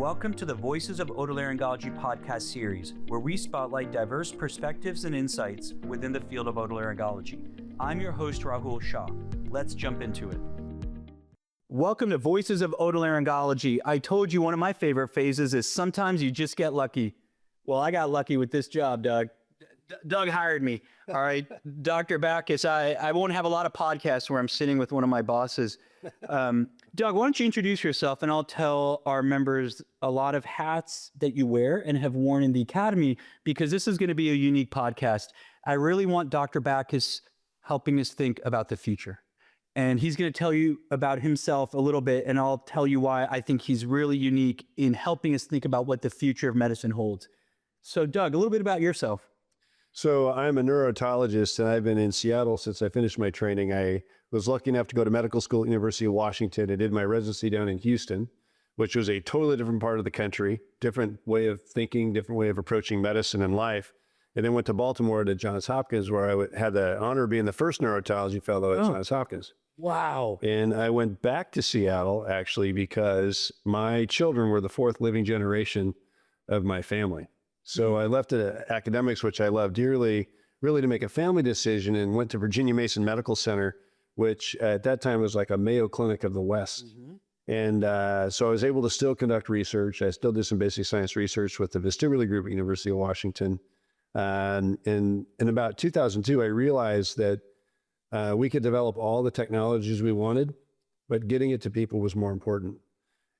Welcome to the Voices of Otolaryngology podcast series, where we spotlight diverse perspectives and insights within the field of otolaryngology. I'm your host, Rahul Shah. Let's jump into it. Welcome to Voices of Otolaryngology. I told you one of my favorite phases is sometimes you just get lucky. Well, I got lucky with this job, Doug. Doug hired me. All right, Dr. Backous, I won't have a lot of podcasts where I'm sitting with one of my bosses. Doug, why don't you introduce yourself, and I'll tell our members a lot of hats that you wear and have worn in the academy, because this is going to be a unique podcast. I really want Dr. Backous helping us think about the future. And he's going to tell you about himself a little bit, and I'll tell you why I think he's really unique in helping us think about what the future of medicine holds. So Doug, a little bit about yourself. So I'm a neurotologist, and I've been in Seattle since I finished my training. I was lucky enough to go to medical school at the University of Washington. I did my residency down in Houston, which was a totally different part of the country, different way of thinking, different way of approaching medicine and life. And then went to Baltimore to Johns Hopkins, where I had the honor of being the first neurotology fellow at Johns Hopkins. Wow. And I went back to Seattle, actually, because my children were the fourth living generation of my family. So I left academics, which I love dearly, really to make a family decision, and went to Virginia Mason Medical Center, which at that time was like a Mayo Clinic of the West. And so I was able to still conduct research. I still did some basic science research with the vestibular group at University of Washington. And in about 2002, I realized that we could develop all the technologies we wanted, but getting it to people was more important.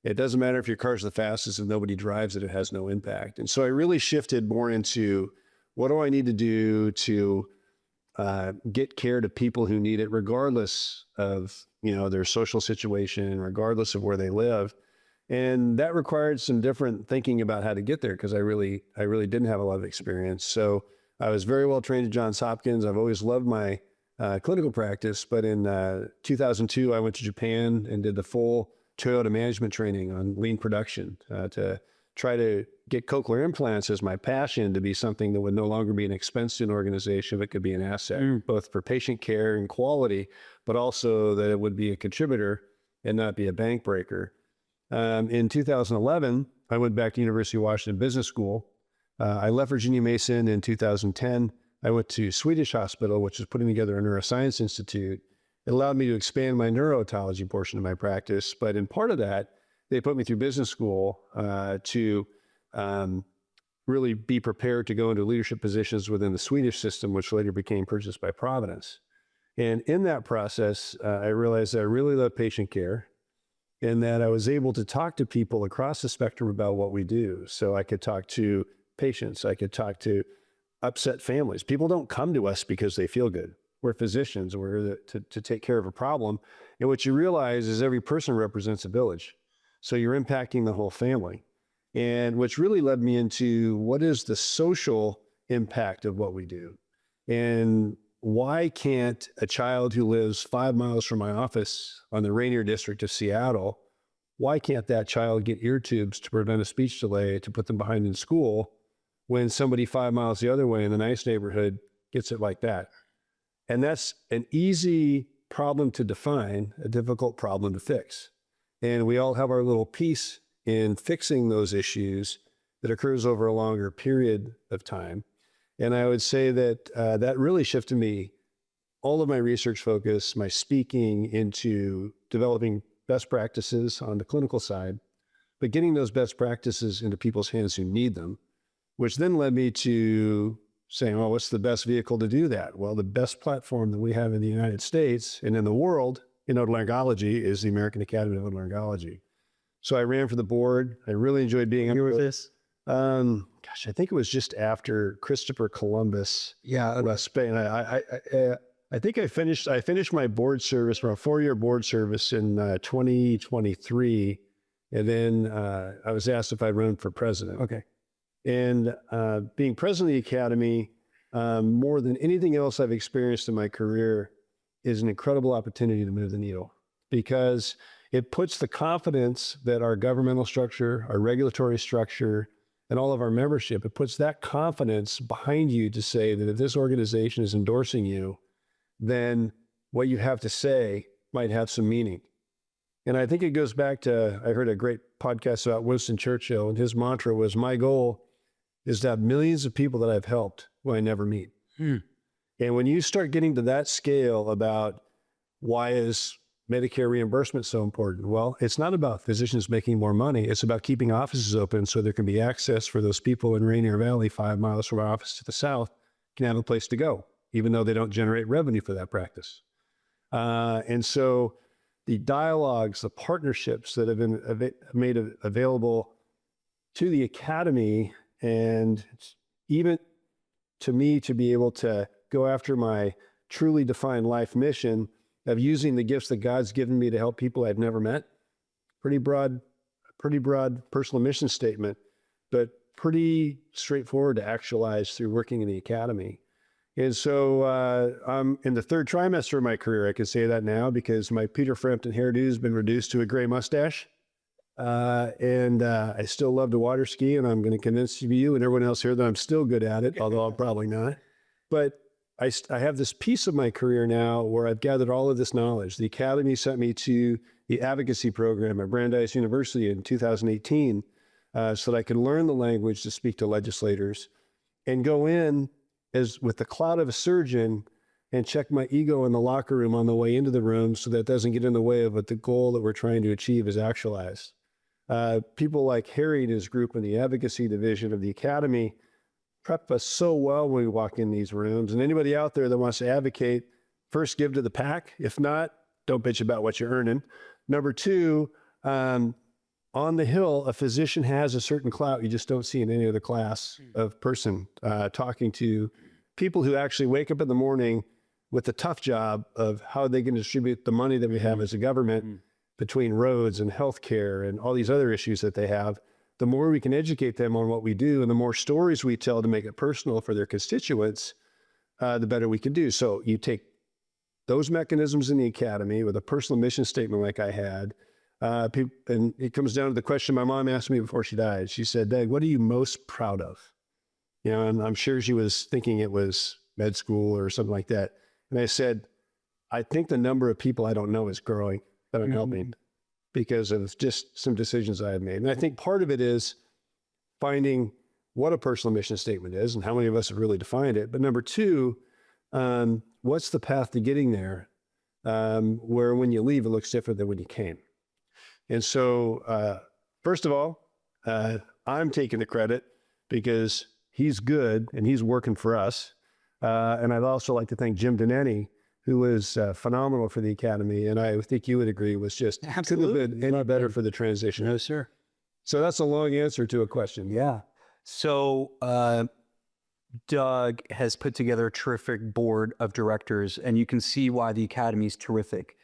It doesn't matter if your car's the fastest, if nobody drives it, it has no impact. And so I really shifted more into what do I need to do to get care to people who need it, regardless of, their social situation, regardless of where they live. And that required some different thinking about how to get there, because I really didn't have a lot of experience. So I was very well trained at Johns Hopkins. I've always loved my clinical practice, but in 2002, I went to Japan and did the full Toyota management training on lean production to try to get cochlear implants as my passion to be something that would no longer be an expense to an organization, but could be an asset, both for patient care and quality, but also that it would be a contributor and not be a bank breaker. In 2011, I went back to University of Washington Business School. I left Virginia Mason in 2010. I went to Swedish Hospital, which is putting together a neuroscience institute. It allowed me to expand my neurotology portion of my practice. But in part of that, they put me through business school to really be prepared to go into leadership positions within the Swedish system, which later became purchased by Providence. And in that process, I realized that I really love patient care, and that I was able to talk to people across the spectrum about what we do. So I could talk to patients, I could talk to upset families. People don't come to us because they feel good. We're physicians, we're to take care of a problem. And what you realize is every person represents a village. So you're impacting the whole family. And which really led me into what is the social impact of what we do? And why can't a child who lives 5 miles from my office on the Rainier District of Seattle, why can't that child get ear tubes to prevent a speech delay to put them behind in school when somebody 5 miles the other way in a nice neighborhood gets it like that? And that's an easy problem to define, a difficult problem to fix. And we all have our little piece in fixing those issues that occurs over a longer period of time. And I would say that that really shifted me, all of my research focus, my speaking, into developing best practices on the clinical side, but getting those best practices into people's hands who need them, which then led me to saying, well, what's the best vehicle to do that? Well, the best platform that we have in the United States and in the world in otolaryngology is the American Academy of Otolaryngology. So I ran for the board. I really enjoyed being on this. Gosh, I think it was just after Christopher Columbus left Spain. I think I finished my board service, my 4-year board service in 2023. And then I was asked if I'd run for president. Okay. And being president of the Academy, more than anything else I've experienced in my career, is an incredible opportunity to move the needle, because it puts the confidence that our governmental structure, our regulatory structure, and all of our membership, it puts that confidence behind you to say that if this organization is endorsing you, then what you have to say might have some meaning. And I think it goes back to, I heard a great podcast about Winston Churchill, and his mantra was, my goal is to have millions of people that I've helped who I never meet. And when you start getting to that scale about why is Medicare reimbursement so important? Well, it's not about physicians making more money. It's about keeping offices open so there can be access for those people in Rainier Valley, 5 miles from our office to the south, can have a place to go, even though they don't generate revenue for that practice. And so the dialogues, the partnerships that have been made available to the academy, and even to me to be able to go after my truly defined life mission of using the gifts that God's given me to help people I've never met. Pretty broad personal mission statement, but pretty straightforward to actualize through working in the academy. And so I'm in the 3rd trimester of my career. I can say that now because my Peter Frampton hairdo has been reduced to a gray mustache. And I still love to water ski, and I'm going to convince you and everyone else here that I'm still good at it, although I'm probably not. But I have this piece of my career now where I've gathered all of this knowledge. The academy sent me to the advocacy program at Brandeis University in 2018 so that I could learn the language to speak to legislators and go in as with the cloud of a surgeon and check my ego in the locker room on the way into the room so that it doesn't get in the way of what the goal that we're trying to achieve is actualized. People like Harry and his group in the advocacy division of the academy prep us so well when we walk in these rooms. And anybody out there that wants to advocate, first, give to the pack. If not, don't bitch about what you're earning. Number 2, on the Hill, a physician has a certain clout you just don't see in any other class of person, talking to people who actually wake up in the morning with the tough job of how they can distribute the money that we have as a government between roads and healthcare and all these other issues that they have. The more we can educate them on what we do and the more stories we tell to make it personal for their constituents, the better we can do. So you take those mechanisms in the academy with a personal mission statement like I had, and it comes down to the question my mom asked me before she died. She said, Dad, what are you most proud of? You know, and I'm sure she was thinking it was med school or something like that. And I said, I think the number of people I don't know is growing that I'm helping because of just some decisions I have made. And I think part of it is finding what a personal mission statement is and how many of us have really defined it. But number 2, what's the path to getting there where when you leave, it looks different than when you came. And so, first of all, I'm taking the credit because he's good and he's working for us. And I'd also like to thank Jim Donnelly, who was phenomenal for the academy. And I think you would agree was just couldn't have been any better for the transition. No, sir. So that's a long answer to a question. Yeah. So Doug has put together a terrific board of directors, and you can see why the academy is terrific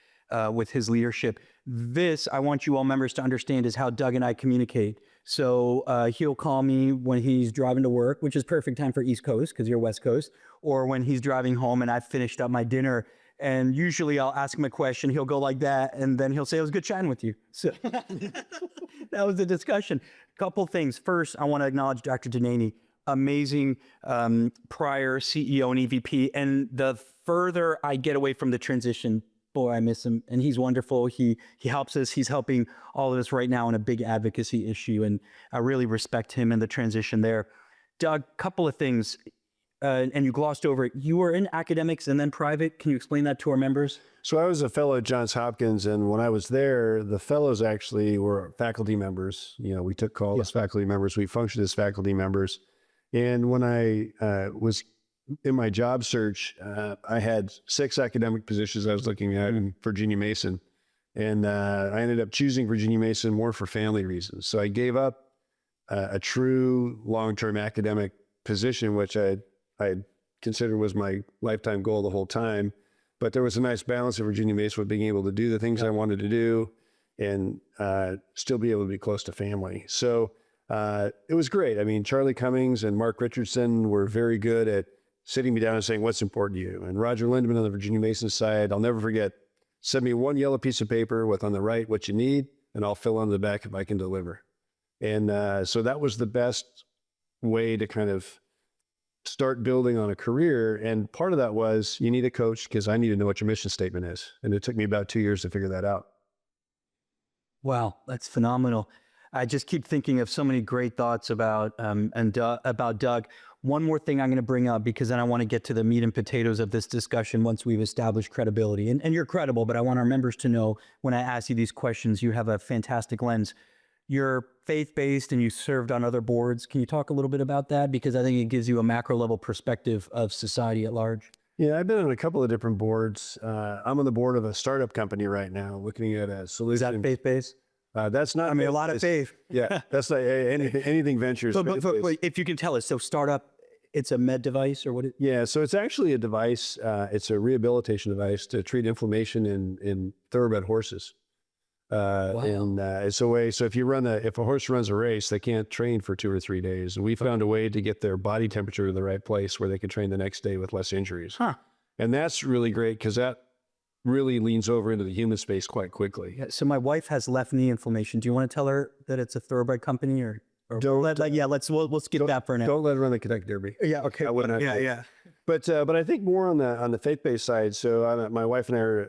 with his leadership. This, I want you all members to understand, is how Doug and I communicate. So he'll call me when he's driving to work, which is perfect time for East Coast because you're West Coast, or when he's driving home and I've finished up my dinner. And usually I'll ask him a question. He'll go like that, and then he'll say, it was good chatting with you. So that was the discussion. Couple things. First, I want to acknowledge Dr. Donnelly, amazing prior CEO and EVP. And the further I get away from the transition, boy, I miss him. And he's wonderful. He helps us. He's helping all of us right now in a big advocacy issue. And I really respect him and the transition there. Doug, couple of things. And you glossed over it. You were in academics and then private. Can you explain that to our members? So I was a fellow at Johns Hopkins, and when I was there, the fellows actually were faculty members. You know, we took calls as faculty members. We functioned as faculty members. And when I was in my job search, I had 6 academic positions I was looking at in Virginia Mason. And I ended up choosing Virginia Mason more for family reasons. So I gave up a true long-term academic position, which I considered was my lifetime goal the whole time. But there was a nice balance at Virginia Mason with being able to do the things I wanted to do and still be able to be close to family. So it was great. I mean, Charlie Cummings and Mark Richardson were very good at sitting me down and saying, what's important to you? And Roger Lindeman on the Virginia Mason side, I'll never forget, send me one yellow piece of paper with on the right what you need, and I'll fill on the back if I can deliver. And so that was the best way to kind of start building on a career. And part of that was you need a coach because I need to know what your mission statement is. And it took me about 2 years to figure that out. Wow, that's phenomenal. I just keep thinking of so many great thoughts about about Doug. One more thing I'm going to bring up, because then I want to get to the meat and potatoes of this discussion once we've established credibility. And you're credible, but I want our members to know when I ask you these questions, you have a fantastic lens. You're faith-based and you served on other boards. Can you talk a little bit about that? Because I think it gives you a macro level perspective of society at large. Yeah, I've been on a couple of different boards. I'm on the board of a startup company right now, looking at a solution. Is that faith-based? That's not. I mean, a lot of faith. Yeah, that's like anything ventures. But if you can tell us, so startup, it's a med device or what? Yeah, so it's actually a device. It's a rehabilitation device to treat inflammation in thoroughbred horses. Wow. And it's a way. So if a horse runs a race, they can't train for 2 or 3 days, and we found a way to get their body temperature in the right place where they can train the next day with less injuries. Huh. And that's really great because that really leans over into the human space quite quickly. Yeah, so my wife has left knee inflammation. Do you want to tell her that it's a thoroughbred company or don't? We'll skip that for now. Don't let her run the Kentucky Derby. Yeah. Okay. I wouldn't. Yeah. But I think more on the faith-based side. So my wife and I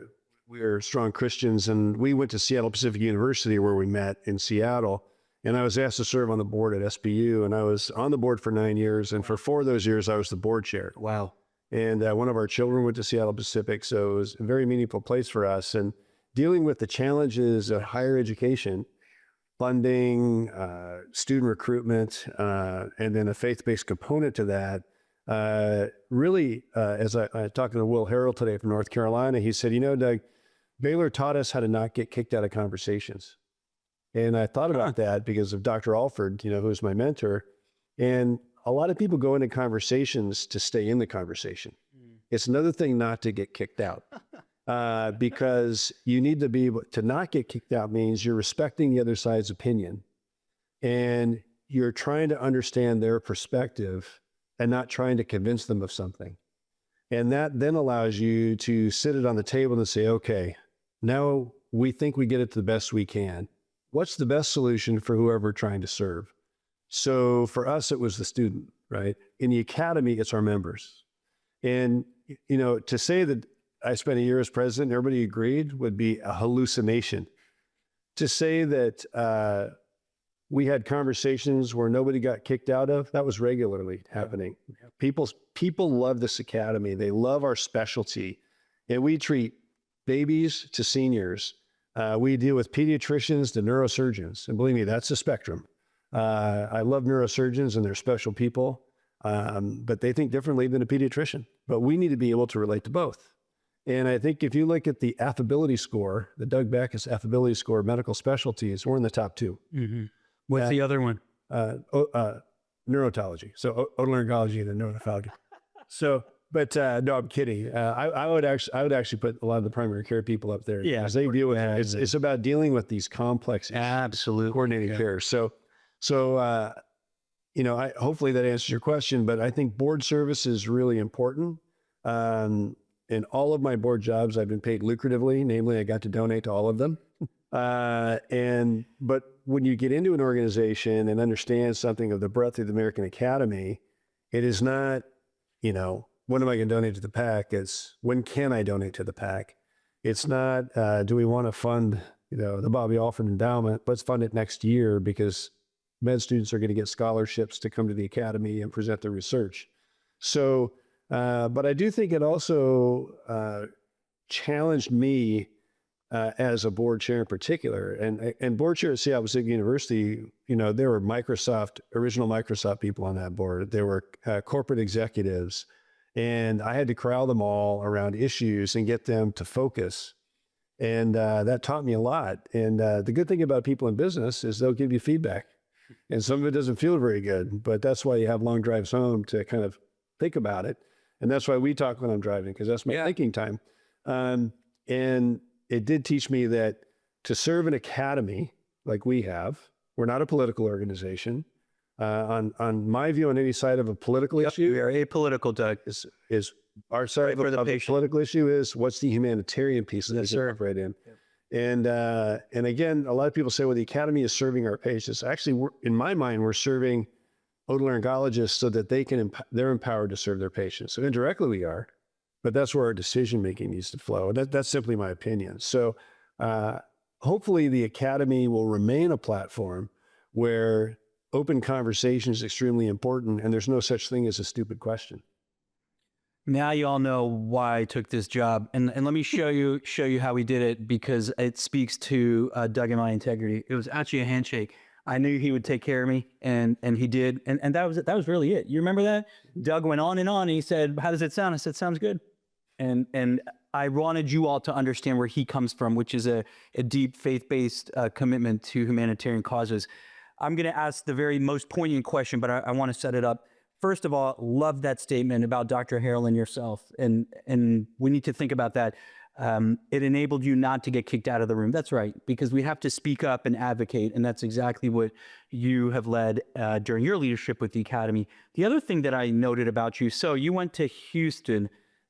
we are strong Christians, and we went to Seattle Pacific University where we met in Seattle. And I was asked to serve on the board at SPU, and I was on the board for 9 years. And for 4 of those years, I was the board chair. Wow. And one of our children went to Seattle Pacific, so it was a very meaningful place for us. And dealing with the challenges of higher education, funding, student recruitment, and then a faith-based component to that, really, as I talked to Will Harrell today from North Carolina, he said, Doug, Baylor taught us how to not get kicked out of conversations. And I thought about that because of Dr. Alford, who's my mentor. And a lot of people go into conversations to stay in the conversation. It's another thing not to get kicked out, because you need to be able to not get kicked out means you're respecting the other side's opinion and you're trying to understand their perspective and not trying to convince them of something. And that then allows you to sit it on the table and say, okay, now we think we get it to the best we can. What's the best solution for whoever we're trying to serve? So for us, it was the student, right? In the academy, it's our members. And, to say that I spent a year as president, everybody agreed, would be a hallucination. To say that we had conversations where nobody got kicked out of, that was regularly happening. Yeah. People love this academy. They love our specialty. And we treat babies to seniors. We deal with pediatricians to neurosurgeons. And believe me, that's a spectrum. I love neurosurgeons and they're special people, but they think differently than a pediatrician. But we need to be able to relate to both. And I think if you look at the affability score, the Doug Backous affability score of medical specialties, we're in the top 2. Mm-hmm. What's the other one? Neurotology. So otolaryngology and neurotology. So, but no, I'm kidding. I would actually put a lot of the primary care people up there. Yeah, because they deal with it's about dealing with these complex, absolutely coordinated care. So hopefully that answers your question. But I think board service is really important. In all of my board jobs, I've been paid lucratively. Namely, I got to donate to all of them. But when you get into an organization and understand something of the breadth of the American Academy, it is not, when am I going to donate to the PAC? It's when can I donate to the PAC? It's not, do we want to fund, the Bobby Alford Endowment? Let's fund it next year because med students are going to get scholarships to come to the Academy and present their research. So, but I do think it also challenged me as a board chair in particular, and board chair at Seattle Pacific University, there were original Microsoft people on that board. There were corporate executives, and I had to corral them all around issues and get them to focus. And that taught me a lot. And the good thing about people in business is they'll give you feedback. And some of it doesn't feel very good, but that's why you have long drives home to kind of think about it. And that's why we talk when I'm driving, because that's my thinking time. And it did teach me that to serve an academy like we have, we're not a political organization. On my view, on any side of a political issue, we are apolitical, Doug. Is our side of a political issue is what's the humanitarian piece that we operate in. Yep. And again, a lot of people say, well, the academy is serving our patients. Actually, in my mind, we're serving otolaryngologists so that they're empowered to serve their patients. So indirectly we are, but that's where our decision-making needs to flow. That's simply my opinion. So hopefully the academy will remain a platform where open conversation is extremely important, and there's no such thing as a stupid question. Now you all know why I took this job, and let me show you how we did it, because it speaks to Doug and my integrity. It was actually a handshake. I knew he would take care of me, and he did, and that was really it. You remember that? Doug went on, and he said, "How does it sound?" I said, "Sounds good." And I wanted you all to understand where he comes from, which is a deep faith-based commitment to humanitarian causes. I'm going to ask the very most poignant question, but I want to set it up. First of all, love that statement about Dr. Harrell and yourself. And we need to think about that. It enabled you not to get kicked out of the room. That's right, because we have to speak up and advocate. And that's exactly what you have led during your leadership with the Academy. The other thing that I noted about you, so you went to Houston,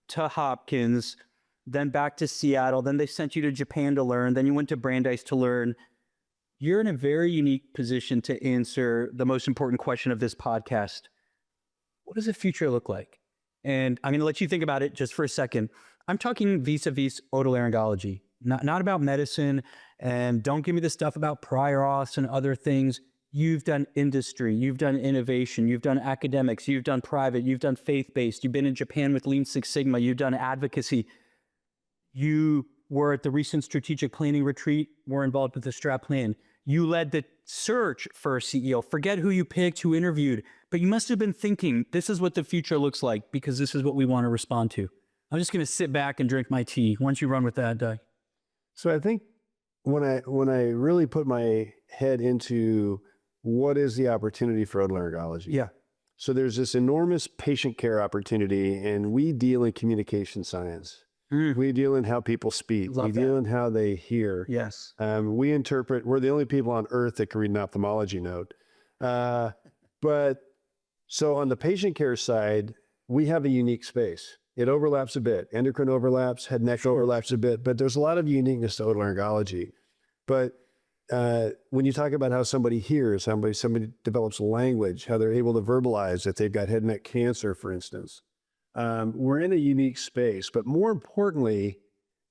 to Hopkins, then back to Seattle, then they sent you to Japan to learn, then you went to Brandeis to learn. You're in a very unique position to answer the most important question of this podcast. What does the future look like? And I'm going to let you think about it just for a second. I'm talking vis-a-vis otolaryngology, not about medicine, and don't give me the stuff about prior auths and other things. You've done industry, you've done innovation, you've done academics, you've done private, you've done faith-based, you've been in Japan with Lean Six Sigma, you've done advocacy. You were at the recent strategic planning retreat, were involved with the strat plan. You led the search for a CEO. Forget who you picked, who interviewed, but you must have been thinking, this is what the future looks like, because this is what we want to respond to. I'm just going to sit back and drink my tea. Why don't you run with that, Doug? So I think when I really put my head into what is the opportunity for otolaryngology? Yeah. So there's this enormous patient care opportunity, and we deal in communication science. We deal in how people speak. We deal in how they hear. Yes. We interpret. We're the only people on earth that can read an ophthalmology note. But so on the patient care side, we have a unique space. It overlaps a bit. Endocrine overlaps, head neck overlaps a bit, but there's a lot of uniqueness to otolaryngology. But when you talk about how somebody hears, somebody develops language, how they're able to verbalize that they've got head and neck cancer, for instance, we're in a unique space. But more importantly,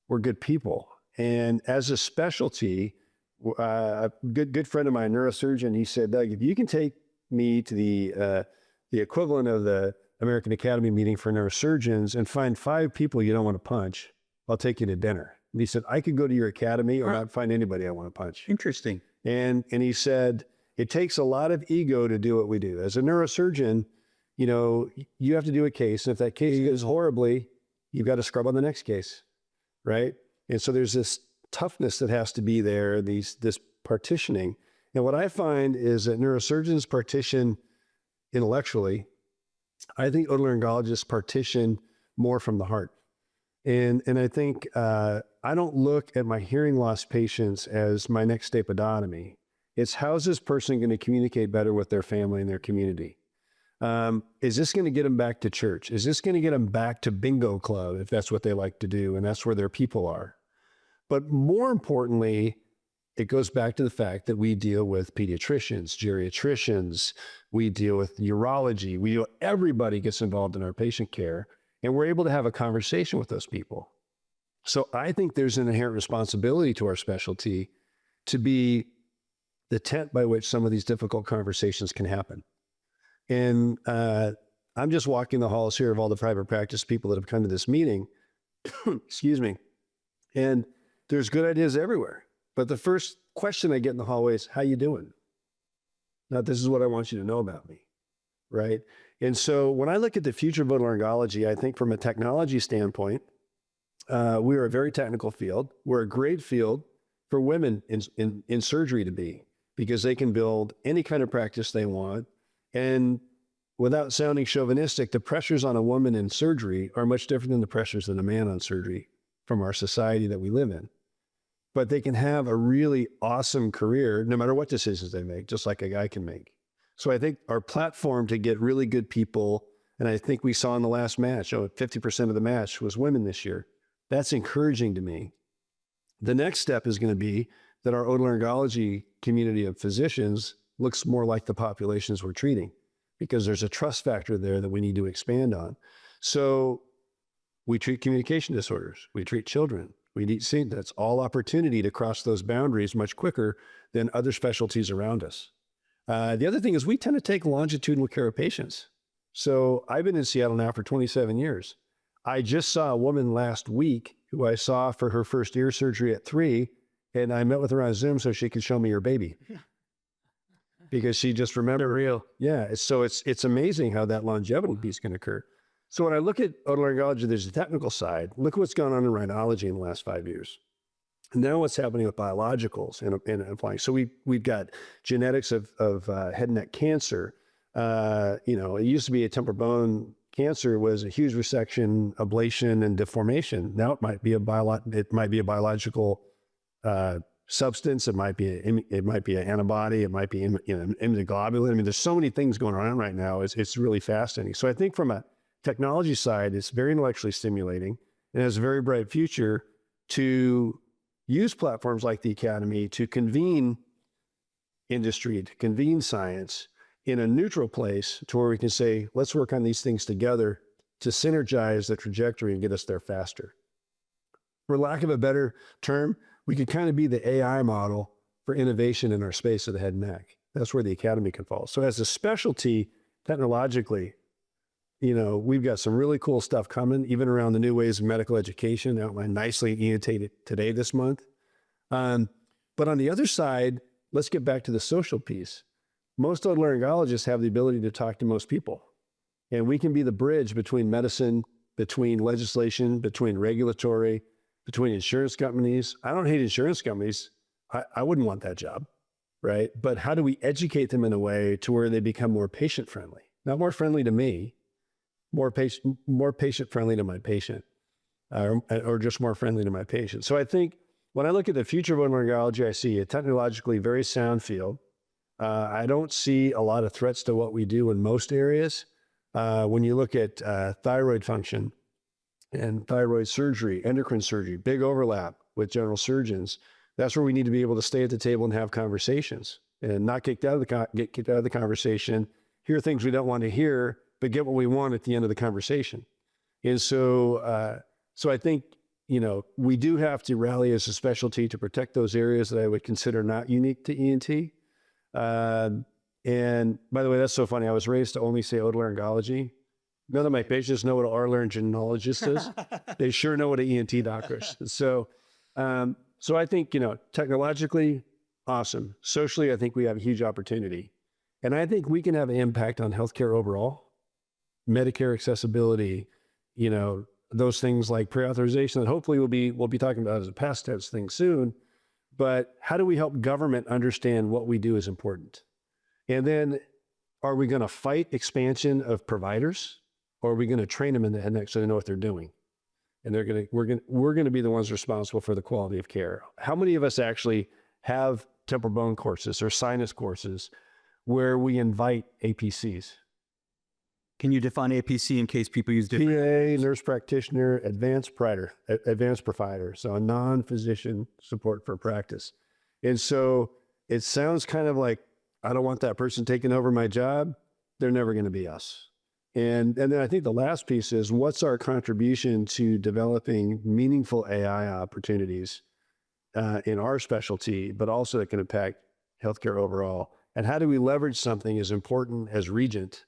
we're good people. And as a specialty, a good friend of mine, neurosurgeon, he said, Doug, if you can take me to the equivalent of the American Academy meeting for neurosurgeons and find 5 people you don't want to punch, I'll take you to dinner. And he said, I could go to your academy or not find anybody I want to punch. Interesting. And he said, it takes a lot of ego to do what we do. As a neurosurgeon, you know, you have to do a case. And if that case goes horribly, you've got to scrub on the next case, right? And so there's this toughness that has to be there, this partitioning. And what I find is that neurosurgeons partition intellectually. I think otolaryngologists partition more from the heart. And I think I don't look at my hearing loss patients as my next stapedotomy. It's how's this person going to communicate better with their family and their community? Is this going to get them back to church? Is this going to get them back to bingo club if that's what they like to do and that's where their people are? But more importantly, it goes back to the fact that we deal with pediatricians, geriatricians, we deal with urology, everybody gets involved in our patient care, and we're able to have a conversation with those people. So I think there's an inherent responsibility to our specialty to be the tent by which some of these difficult conversations can happen. And I'm just walking the halls here of all the private practice people that have come to this meeting, excuse me, and there's good ideas everywhere. But the first question I get in the hallway is, how you doing? Now, this is what I want you to know about me, right? And so when I look at the future of otolaryngology, I think from a technology standpoint, we are a very technical field. We're a great field for women in surgery to be, because they can build any kind of practice they want. And without sounding chauvinistic, the pressures on a woman in surgery are much different than the pressures on a man on surgery from our society that we live in. But they can have a really awesome career no matter what decisions they make, just like a guy can make. So I think our platform to get really good people, and I think we saw in the last match, 50% of the match was women this year. That's encouraging to me. The next step is going to be that our otolaryngology community of physicians looks more like the populations we're treating, because there's a trust factor there that we need to expand on. So we treat communication disorders, we treat children, that's all opportunity to cross those boundaries much quicker than other specialties around us. The other thing is we tend to take longitudinal care of patients. So I've been in Seattle now for 27 years. I just saw a woman last week who I saw for her first ear surgery at 3, and I met with her on Zoom so she could show me her baby. Because she just remembered. Real. Yeah, so it's amazing how that longevity piece can occur. So when I look at otolaryngology, there's a technical side. Look what's gone on in rhinology in the last 5 years. And now what's happening with biologicals and applying. So we've got genetics of head and neck cancer. It used to be a temporal bone cancer was a huge resection, ablation, and deformation. Now it might be a biological substance. It might be an antibody. It might be immunoglobulin. I mean, there's so many things going on right now. It's really fascinating. So I think from a technology side, it's very intellectually stimulating and has a very bright future to use platforms like the Academy to convene industry, to convene science in a neutral place to where we can say, let's work on these things together to synergize the trajectory and get us there faster. For lack of a better term, we could kind of be the AI model for innovation in our space of the head and neck. That's where the Academy can fall. So as a specialty, technologically, we've got some really cool stuff coming, even around the new ways of medical education, outlined nicely in ENT Today this month. But on the other side, let's get back to the social piece. Most otolaryngologists have the ability to talk to most people. And we can be the bridge between medicine, between legislation, between regulatory, between insurance companies. I don't hate insurance companies. I wouldn't want that job, right? But how do we educate them in a way to where they become more patient-friendly? Not more friendly to me, more patient-friendly to my patient, or just more friendly to my patient. So I think when I look at the future of otolaryngology, I see a technologically very sound field. I don't see a lot of threats to what we do in most areas. When you look at thyroid function and thyroid surgery, endocrine surgery, big overlap with general surgeons, that's where we need to be able to stay at the table and have conversations and not get kicked out of the conversation, hear things we don't want to hear, but get what we want at the end of the conversation. And so, I think, we do have to rally as a specialty to protect those areas that I would consider not unique to ENT. And by the way, that's so funny. I was raised to only say otolaryngology. None of my patients know what an otolaryngologist is. They sure know what an ENT doctor is. So I think, technologically, awesome. Socially, I think we have a huge opportunity. And I think we can have an impact on healthcare overall. Medicare accessibility, those things like pre-authorization that hopefully we'll be talking about as a past tense thing soon. But how do we help government understand what we do is important? And then are we going to fight expansion of providers, or are we going to train them in the head and neck so they know what they're doing? And we're going to be the ones responsible for the quality of care. How many of us actually have temporal bone courses or sinus courses where we invite APCs? Can you define APC in case people use different? PA, nurse practitioner, advanced provider. So a non-physician support for practice. And so it sounds kind of like, I don't want that person taking over my job. They're never going to be us. And then I think the last piece is, what's our contribution to developing meaningful AI opportunities in our specialty, but also that can impact healthcare overall? And how do we leverage something as important as Regent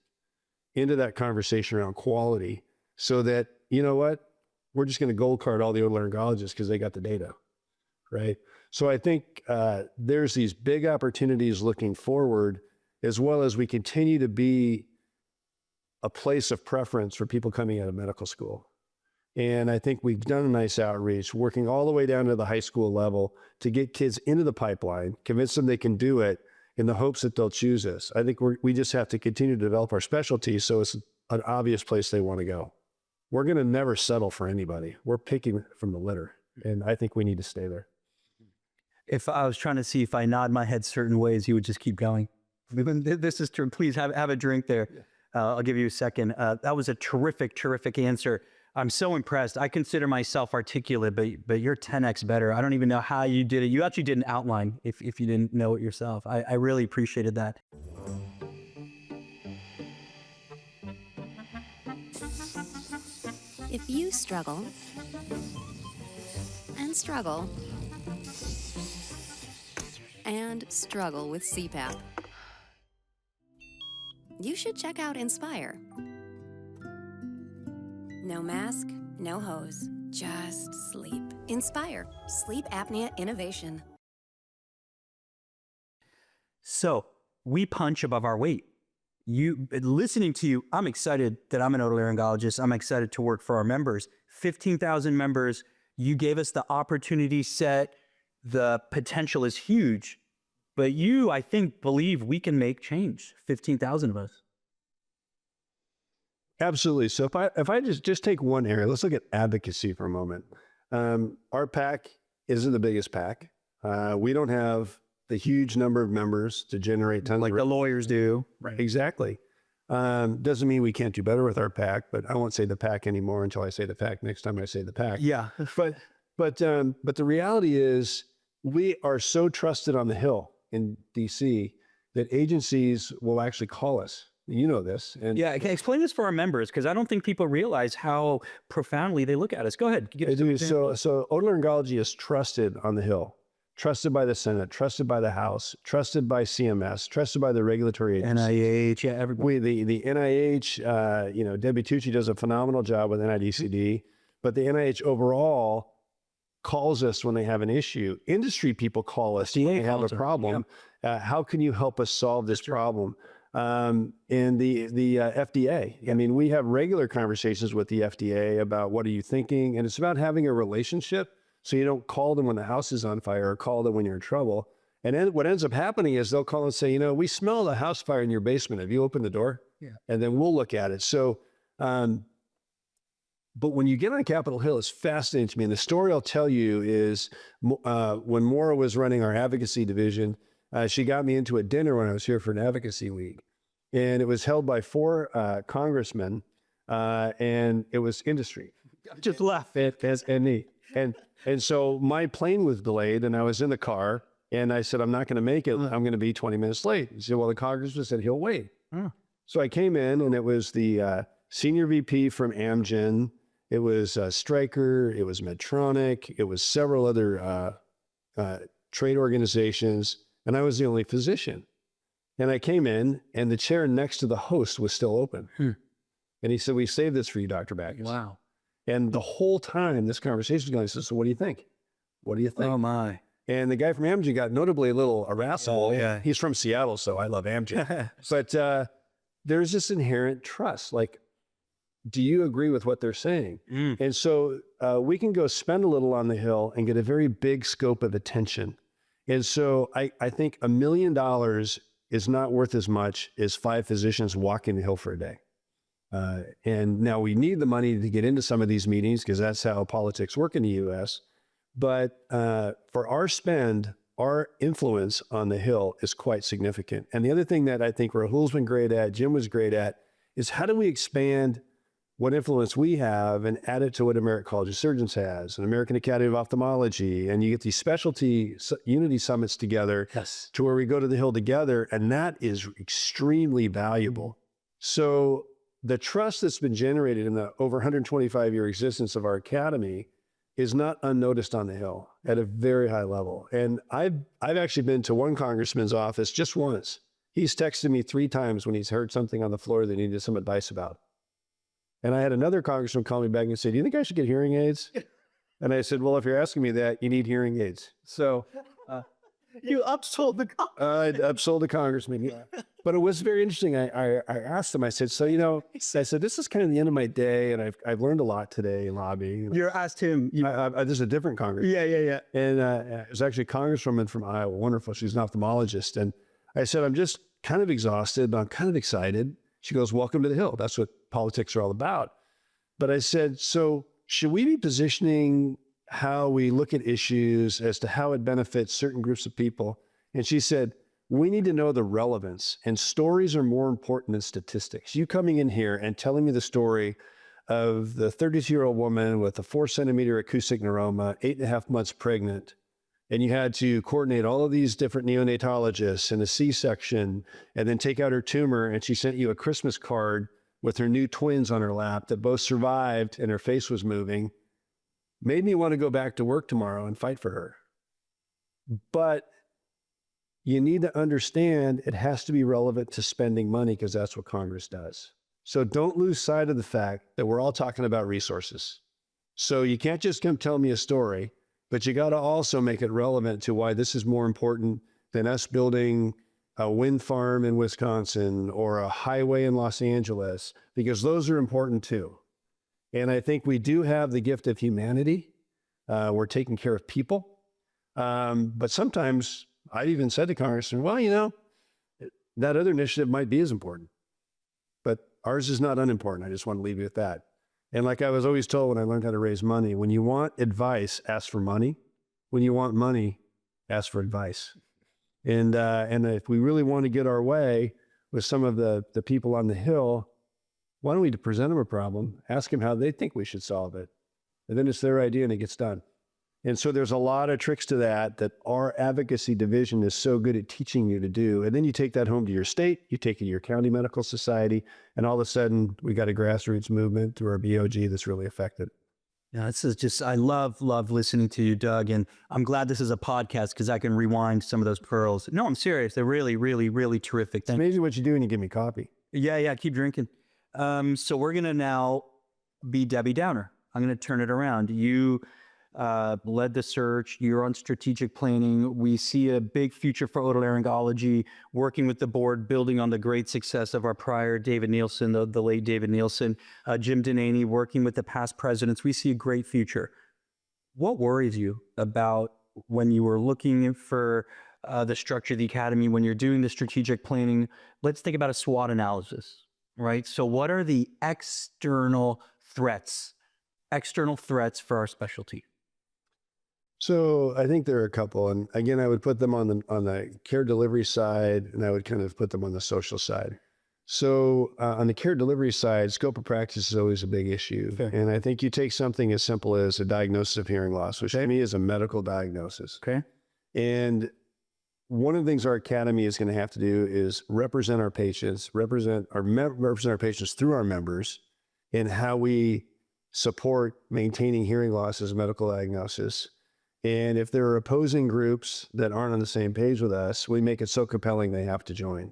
into that conversation around quality so that, we're just going to gold card all the otolaryngologists because they got the data, right? So I think there's these big opportunities looking forward, as well as we continue to be a place of preference for people coming out of medical school. And I think we've done a nice outreach, working all the way down to the high school level to get kids into the pipeline, convince them they can do it in the hopes that they'll choose us. I think we just have to continue to develop our specialty so it's an obvious place they want to go. We're going to never settle for anybody. We're picking from the litter, and I think we need to stay there. If I was trying to see if I nod my head certain ways, you would just keep going. This is true. Please have a drink there. Yeah. I'll give you a second. That was a terrific answer. I'm so impressed. I consider myself articulate, but you're 10x better. I don't even know how you did it. You actually did an outline if you didn't know it yourself. I really appreciated that. If you struggle and struggle and struggle with CPAP, you should check out Inspire. No mask, no hose, just sleep. Inspire, sleep apnea innovation. So we punch above our weight. Listening to you, I'm excited that I'm an otolaryngologist. I'm excited to work for our members. 15,000 members. You gave us the opportunity set. The potential is huge. But you, I think, believe we can make change. 15,000 of us. Absolutely. So if I just take one area, let's look at advocacy for a moment. Our PAC isn't the biggest PAC. We don't have the huge number of members to generate tons like of... the lawyers do. Right. Exactly. Doesn't mean we can't do better with our PAC, but I won't say the PAC anymore until I say the PAC next time I say the PAC. Yeah. But the reality is we are so trusted on the Hill in DC that agencies will actually call us. You know this. And yeah, explain this for our members, because I don't think people realize how profoundly they look at us. Go ahead. So otolaryngology is trusted on the Hill, trusted by the Senate, trusted by the House, trusted by CMS, trusted by the regulatory agencies. NIH, yeah, everybody. The NIH, Debbie Tucci does a phenomenal job with NIDCD, but the NIH overall calls us when they have an issue. Industry people call us when they have a problem. Yeah. How can you help us solve this problem? And the FDA, I mean, we have regular conversations with the FDA about what are you thinking? And it's about having a relationship. So you don't call them when the house is on fire or call them when you're in trouble. And then what ends up happening is they'll call and say, we smell a house fire in your basement. Have you opened the door? Yeah. And then we'll look at it. So, but when you get on Capitol Hill, it's fascinating to me. And the story I'll tell you is when Maura was running our advocacy division, she got me into a dinner when I was here for an advocacy week. And it was held by 4 congressmen, and it was industry. Just left. And so my plane was delayed, and I was in the car, and I said, I'm not going to make it. I'm going to be 20 minutes late. He said, well, the congressman said he'll wait. So I came in, and it was the senior VP from Amgen. It was Stryker. It was Medtronic. It was several other trade organizations. And I was the only physician. And I came in, and the chair next to the host was still open. And he said, we saved this for you, Dr. Backous. Wow. And the whole time this conversation was going, I said, so what do you think? What do you think? Oh, my. And the guy from Amgen got notably a little irascible. Oh, yeah. He's from Seattle, so I love Amgen. But there's this inherent trust. Like, do you agree with what they're saying? And so we can go spend a little on the Hill and get a very big scope of attention. And so I think $1 million is not worth as much as 5 physicians walking the Hill for a day. And now we need the money to get into some of these meetings because that's how politics work in the US. But for our spend, our influence on the Hill is quite significant. And the other thing that I think Rahul's been great at, Jim was great at, is how do we expand what influence we have and add it to what American College of Surgeons has, and American Academy of Ophthalmology, and you get these specialty unity summits together to where we go to the Hill together, and that is extremely valuable. So the trust that's been generated in the over 125-year existence of our academy is not unnoticed on the Hill at a very high level. And I've actually been to one congressman's office just once. He's texted me 3 times when he's heard something on the floor that he needed some advice about. And I had another congressman call me back and say, do you think I should get hearing aids? And I said, well, if you're asking me that, you need hearing aids. So you upsold the congressman. I upsold the congressman. Yeah. But it was very interesting. I asked him, I said, so, I said, this is kind of the end of my day. And I've learned a lot today in lobbying. You asked him. This is a different congressman. Yeah. And it was actually a congresswoman from Iowa, wonderful. She's an ophthalmologist. And I said, I'm just kind of exhausted, but I'm kind of excited. She goes, welcome to the Hill. That's what politics are all about. But I said, so should we be positioning how we look at issues as to how it benefits certain groups of people? And she said, we need to know the relevance, and stories are more important than statistics. You coming in here and telling me the story of the 32-year-old woman with a 4-centimeter acoustic neuroma, 8.5 months pregnant, and you had to coordinate all of these different neonatologists and a C-section, and then take out her tumor, and she sent you a Christmas card with her new twins on her lap that both survived and her face was moving, made me want to go back to work tomorrow and fight for her. But you need to understand it has to be relevant to spending money because that's what Congress does. So don't lose sight of the fact that we're all talking about resources. So you can't just come tell me a story, but you got to also make it relevant to why this is more important than us building a wind farm in Wisconsin or a highway in Los Angeles, because those are important too. And I think we do have the gift of humanity. We're taking care of people. But sometimes I even said to Congressman, well, you know, that other initiative might be as important, but ours is not unimportant. I just want to leave you with that. And like I was always told when I learned how to raise money, when you want advice, ask for money. When you want money, ask for advice. And if we really want to get our way with some of the people on the Hill, why don't we present them a problem, ask them how they think we should solve it, and then it's their idea and it gets done. And so there's a lot of tricks to that our advocacy division is so good at teaching you to do. And then you take that home to your state, you take it to your county medical society, and all of a sudden we got a grassroots movement through our BOG that's really effective. Yeah, this is just, I love listening to you, Doug. And I'm glad this is a podcast because I can rewind some of those pearls. No, I'm serious. They're really, really, really terrific. It's amazing what you do when you give me coffee. Yeah, keep drinking. So we're going to now be Debbie Downer. I'm going to turn it around. You led the search. You're on strategic planning. We see a big future for otolaryngology, working with the board, building on the great success of our prior David Nielsen, the late David Nielsen, Jim Denaney, working with the past presidents. We see a great future. What worries you about when you were looking for the structure of the academy, when you're doing the strategic planning? Let's think about a SWOT analysis, right? So what are the external threats for our specialty? So I think there are a couple, and again, I would put them on the care delivery side, and I would kind of put them on the social side. So on the care delivery side, scope of practice is always a big issue. Fair. And I think you take something as simple as a diagnosis of hearing loss, which to me is a medical diagnosis. Okay. And one of the things our academy is going to have to do is represent our patients, represent our patients through our members in how we support maintaining hearing loss as a medical diagnosis. And if there are opposing groups that aren't on the same page with us, we make it so compelling they have to join.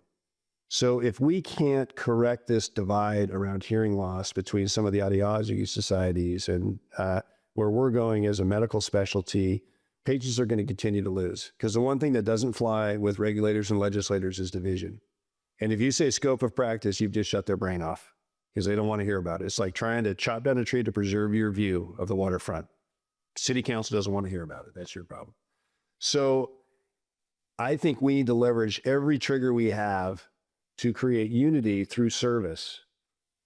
So if we can't correct this divide around hearing loss between some of the audiology societies and where we're going as a medical specialty, patients are going to continue to lose. Because the one thing that doesn't fly with regulators and legislators is division. And if you say scope of practice, you've just shut their brain off because they don't want to hear about it. It's like trying to chop down a tree to preserve your view of the waterfront. City council doesn't want to hear about it. That's your problem. So I think we need to leverage every trigger we have to create unity through service.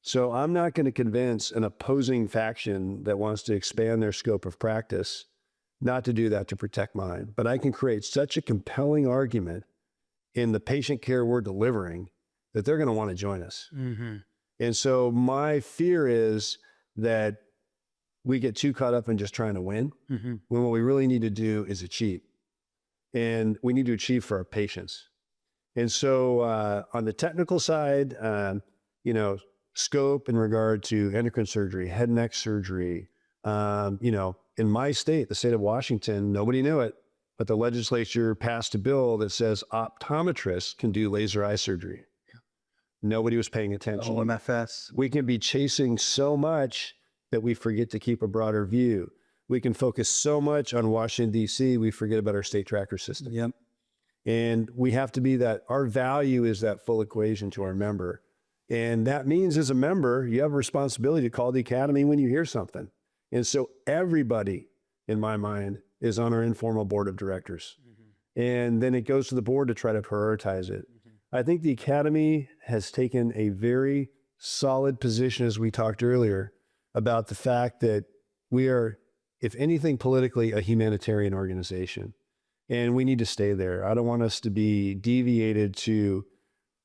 So I'm not going to convince an opposing faction that wants to expand their scope of practice not to do that to protect mine. But I can create such a compelling argument in the patient care we're delivering that they're going to want to join us. Mm-hmm. And so my fear is that we get too caught up in just trying to win, when what we really need to do is achieve. And we need to achieve for our patients. And so on the technical side, scope in regard to endocrine surgery, head and neck surgery, in my state, the state of Washington, nobody knew it, but the legislature passed a bill that says optometrists can do laser eye surgery. Yeah. Nobody was paying attention. OMFS. We can be chasing so much that we forget to keep a broader view. We can focus so much on Washington, D.C., we forget about our state tracker system. Yep. And we have to be that, our value is that full equation to our member. And that means as a member, you have a responsibility to call the academy when you hear something. And so everybody, in my mind, is on our informal board of directors. Mm-hmm. And then it goes to the board to try to prioritize it. Mm-hmm. I think the academy has taken a very solid position, as we talked earlier, about the fact that we are, if anything, politically a humanitarian organization. And we need to stay there. I don't want us to be deviated to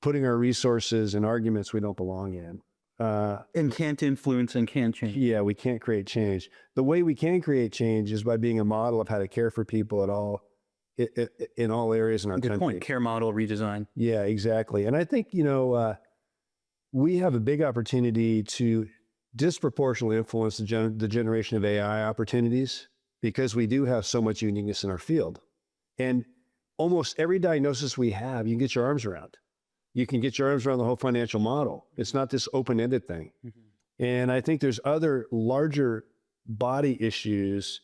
putting our resources in arguments we don't belong in. And can't influence and can't change. Yeah, we can't create change. The way we can create change is by being a model of how to care for people at all, in all areas in our country. Good point. Care model redesign. Yeah, exactly. And I think, we have a big opportunity to disproportionately influence the generation of AI opportunities because we do have so much uniqueness in our field. And almost every diagnosis we have, you can get your arms around. You can get your arms around the whole financial model. It's not this open-ended thing. And I think there's other larger body issues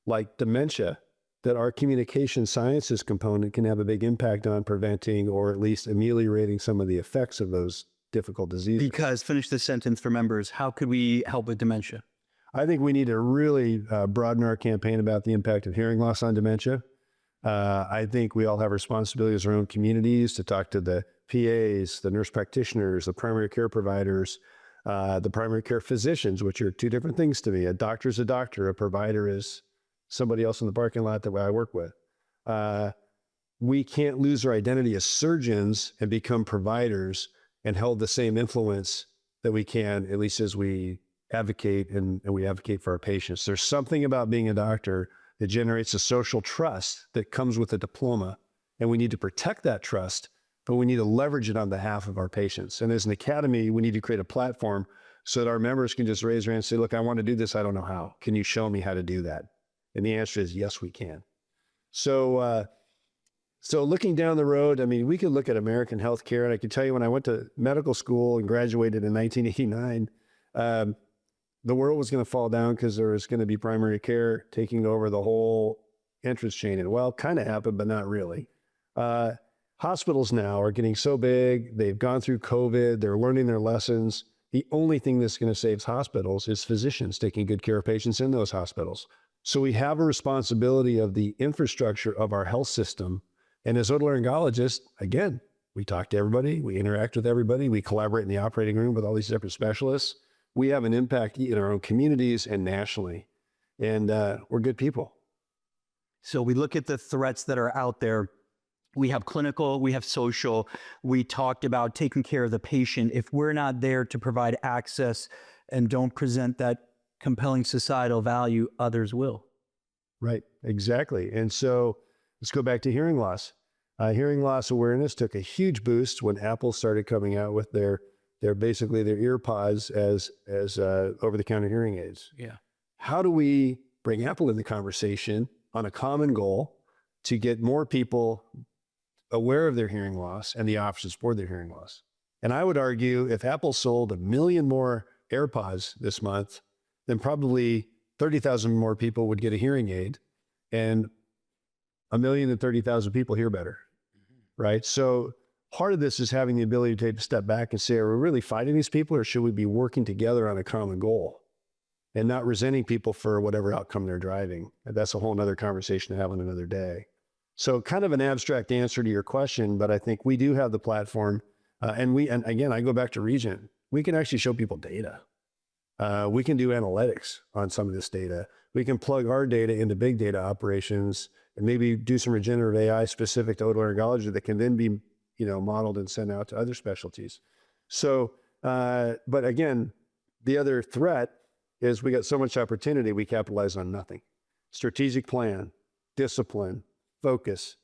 like dementia that our communication sciences component can have a big impact on preventing or at least ameliorating some of the effects of those difficult diseases. Because, finish the sentence for members, how could we help with dementia? I think we need to really broaden our campaign about the impact of hearing loss on dementia. I think we all have responsibility as our own communities to talk to the PAs, the nurse practitioners, the primary care providers, the primary care physicians, which are two different things to me. A doctor is a doctor, a provider is somebody else in the parking lot that I work with. We can't lose our identity as surgeons and become providers and hold the same influence that we can, at least as we advocate and we advocate for our patients. There's something about being a doctor that generates a social trust that comes with a diploma, and we need to protect that trust, but we need to leverage it on behalf of our patients. And as an academy, we need to create a platform so that our members can just raise their hand and say, look, I want to do this. I don't know how. Can you show me how to do that? And the answer is yes, we can. So looking down the road, I mean, we could look at American healthcare, and I can tell you when I went to medical school and graduated in 1989, the world was going to fall down because there was going to be primary care taking over the whole entrance chain. And well, kind of happened, but not really. Hospitals now are getting so big. They've gone through COVID. They're learning their lessons. The only thing that's going to save hospitals is physicians taking good care of patients in those hospitals. So we have a responsibility of the infrastructure of our health system. And as otolaryngologists, again, we talk to everybody, we interact with everybody, we collaborate in the operating room with all these different specialists. We have an impact in our own communities and nationally. And we're good people. So we look at the threats that are out there. We have clinical, we have social. We talked about taking care of the patient. If we're not there to provide access and don't present that compelling societal value, others will. Right, exactly. And so let's go back to hearing loss. Hearing loss awareness took a huge boost when Apple started coming out with their basically their ear pods as over-the-counter hearing aids. Yeah. How do we bring Apple in the conversation on a common goal to get more people aware of their hearing loss and the options for their hearing loss? And I would argue if Apple sold 1 million more AirPods this month, then probably 30,000 more people would get a hearing aid, and 1,030,000 people hear better, right? So part of this is having the ability to take a step back and say, are we really fighting these people, or should we be working together on a common goal and not resenting people for whatever outcome they're driving? And that's a whole nother conversation to have on another day. So kind of an abstract answer to your question, but I think we do have the platform. And again, I go back to Regent. We can actually show people data. We can do analytics on some of this data. We can plug our data into big data operations and maybe do some regenerative AI specific to otolaryngology that can then be, modeled and sent out to other specialties. So, but again, the other threat is we got so much opportunity, we capitalize on nothing. Strategic plan, discipline, focus,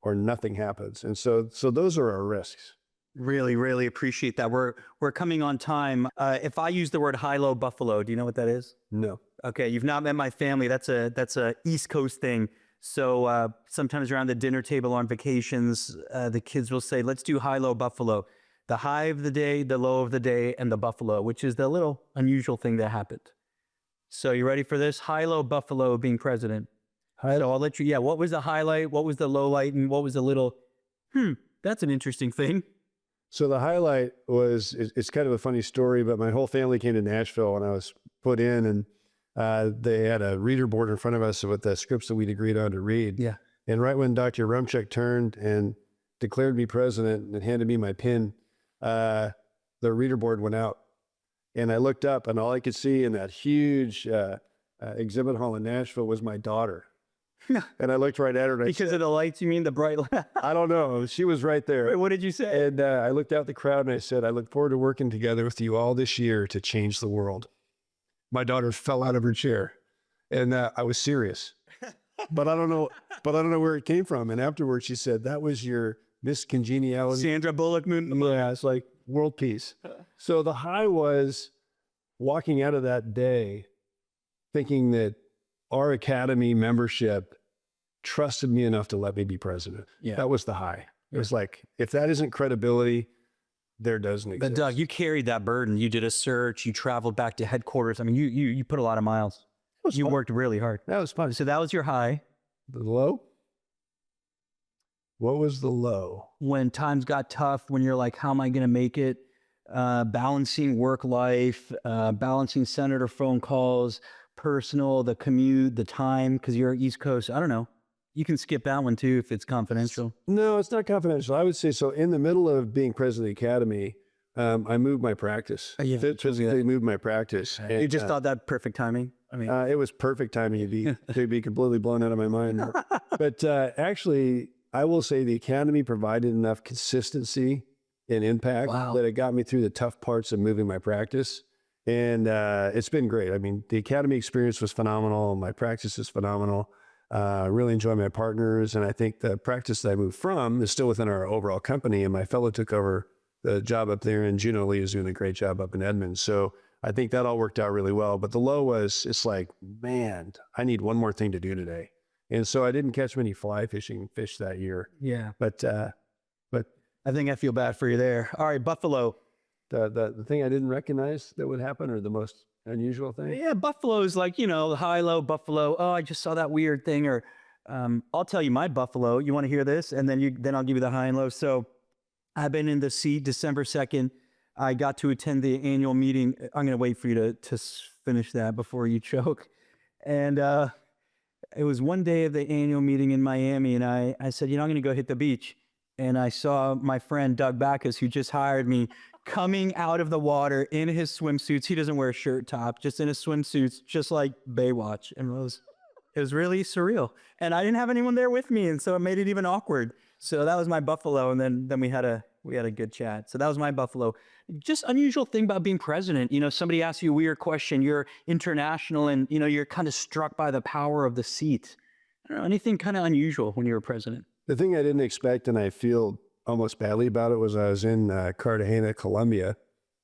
or nothing happens. And so those are our risks. Really, really appreciate that. We're coming on time. If I use the word high-low buffalo, do you know what that is? No. Okay, you've not met my family. That's a East Coast thing. So sometimes around the dinner table on vacations, the kids will say, let's do high-low buffalo. The high of the day, the low of the day, and the buffalo, which is the little unusual thing that happened. So you ready for this? High-low buffalo being president. So I'll let you, what was the highlight? What was the low light? And what was the little, that's an interesting thing. So the highlight was, it's kind of a funny story, but my whole family came to Nashville when I was put in, and they had a reader board in front of us with the scripts that we'd agreed on to read. Yeah. And right when Dr. Rumchek turned and declared me president and handed me my pin, the reader board went out. And I looked up, and all I could see in that huge exhibit hall in Nashville was my daughter. And I looked right at her. And Because of the lights, you mean, the bright light? I don't know. She was right there. Wait, what did you say? And I looked out the crowd and I said, I look forward to working together with you all this year to change the world. My daughter fell out of her chair, and I was serious, but I don't know where it came from. And afterwards she said, that was your Miss Congeniality. Sandra Bullock moon. Yeah, it's like world peace. So the high was walking out of that day thinking that our academy membership trusted me enough to let me be president. Yeah. That was the high. It was like, if that isn't credibility, there doesn't exist. But Doug, you carried that burden. You did a search. You traveled back to headquarters. I mean, you put a lot of miles. You worked really hard. That was fun. So that was your high. The low? What was the low? When times got tough, when you're like, how am I going to make it? Balancing work life, balancing senator phone calls, personal, the commute, the time, because you're East Coast. I don't know. You can skip that one too if it's confidential. No, it's not confidential. I would say so. In the middle of being president of the academy, I moved my practice. Yeah, Physically moved my practice. And, you just thought that perfect timing? I mean, it was perfect timing to be completely blown out of my mind. But actually, I will say the academy provided enough consistency and impact that it got me through the tough parts of moving my practice. And it's been great. I mean, the academy experience was phenomenal. My practice is phenomenal. I really enjoy my partners. And I think the practice that I moved from is still within our overall company. And my fellow took over the job up there, and Juno Lee is doing a great job up in Edmonds. So I think that all worked out really well. But the low was, it's like, man, I need one more thing to do today. And so I didn't catch many fish that year. Yeah. But I think I feel bad for you there. All right, Buffalo. The thing I didn't recognize that would happen, or the most unusual thing? Yeah, Buffalo is like, high, low, Buffalo. Oh, I just saw that weird thing. Or I'll tell you my Buffalo. You want to hear this? And then I'll give you the high and low. So I've been in the seat December 2nd. I got to attend the annual meeting. I'm going to wait for you to finish that before you choke. And it was one day of the annual meeting in Miami. And I said, I'm going to go hit the beach. And I saw my friend Doug Backous, who just hired me, coming out of the water in his swimsuits. He doesn't wear a shirt top, just in his swimsuits, just like Baywatch. And it was really surreal. And I didn't have anyone there with me, and so it made it even awkward. So that was my Buffalo, and then we had a good chat. So that was my Buffalo. Just unusual thing about being president. Somebody asks you a weird question. You're international, and you're kind of struck by the power of the seat. I don't know, anything kind of unusual when you were president? The thing I didn't expect, and I feel almost badly about it, was I was in Cartagena, Colombia,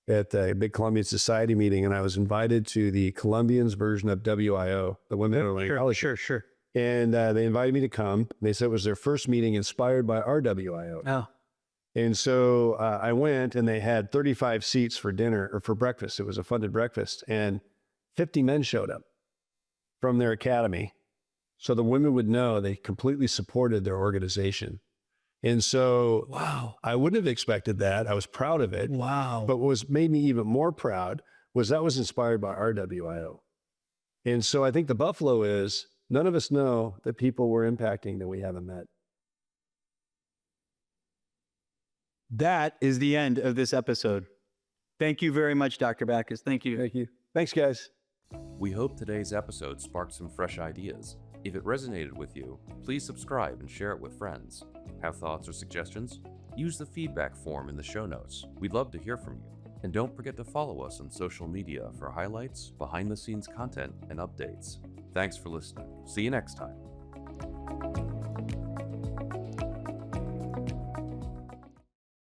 at a big Colombian Society meeting, and I was invited to the Colombians' version of WIO, the Women Otolaryngology. Sure. And they invited me to come. They said it was their first meeting inspired by our WIO. Oh. And so I went, and they had 35 seats for dinner or for breakfast. It was a funded breakfast, and 50 men showed up from their academy. So the women would know they completely supported their organization. And so I wouldn't have expected that. I was proud of it. Wow. But what made me even more proud was that was inspired by our WIO. And so I think the Buffalo is, none of us know the people we're impacting that we haven't met. That is the end of this episode. Thank you very much, Dr. Backous. Thank you. Thank you. Thanks, guys. We hope today's episode sparked some fresh ideas. If it resonated with you, please subscribe and share it with friends. Have thoughts or suggestions? Use the feedback form in the show notes. We'd love to hear from you. And don't forget to follow us on social media for highlights, behind-the-scenes content, and updates. Thanks for listening. See you next time.